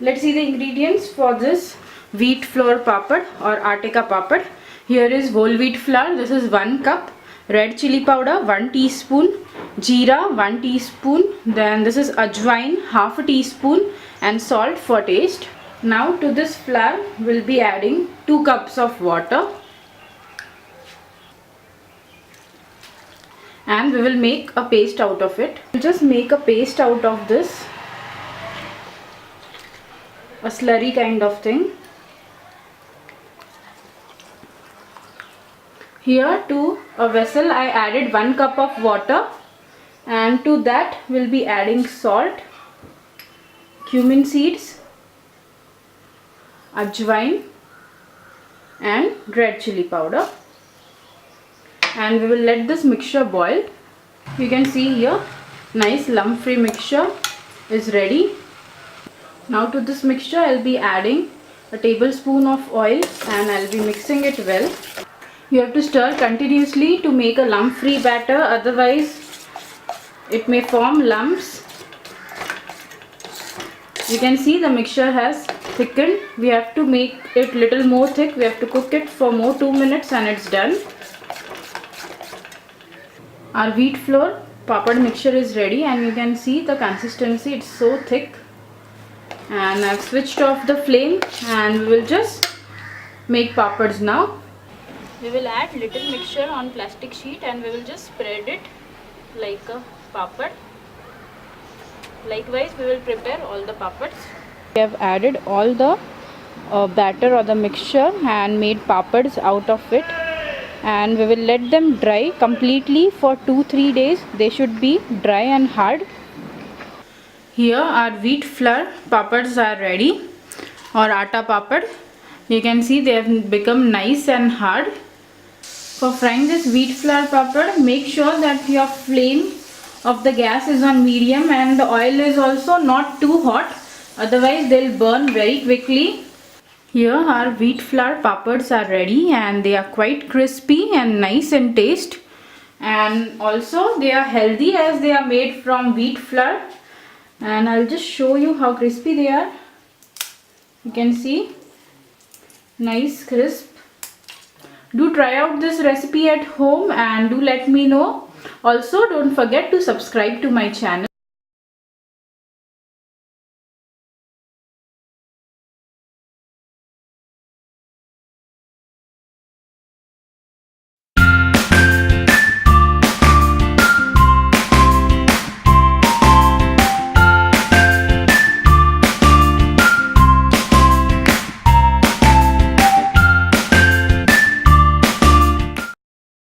let's see the ingredients for this wheat flour papad or atta ka papad. Here is whole wheat flour, this is 1 cup, red chili powder 1 teaspoon, jeera 1 teaspoon, then this is ajwain half a teaspoon, and salt for taste. Now to this flour we'll be adding 2 cups of water, and we will make a paste out of it. We'll just make a paste out of this, a slurry kind of thing. Here to a vessel I added 1 cup of water, and to that we'll be adding salt, cumin seeds, ajwain and red chili powder, and we will let this mixture boil. You can see here nice lump free mixture is ready. Now to this mixture I'll be adding a tablespoon of oil and I'll be mixing it well. You have to stir continuously to make a lump free batter, otherwise it may form lumps. You can see the mixture has thickened. We have to make it little more thick. We have to cook it for more 2 minutes and it's done. Our wheat flour papad mixture is ready, and you can see the consistency, it's so thick. And I've switched off the flame and we will just make papads now. We will add little mixture on plastic sheet and we will just spread it like a papad. Likewise we will prepare all the papads. We have added all the batter or the mixture and made papads out of it, and we will let them dry completely for 2-3 days. They should be dry and hard. Here our wheat flour papads are ready, or atta papad. You can see they have become nice and hard. For frying this wheat flour papad, make sure that your flame of the gas is on medium and the oil is also not too hot, otherwise they'll burn very quickly. Here our wheat flour papads are ready and they are quite crispy and nice in taste, and also they are healthy as they are made from wheat flour. And I'll just show you how crispy they are. You can see nice crisp. Do try out this recipe at home and do let me know. Also don't forget to subscribe to my channel.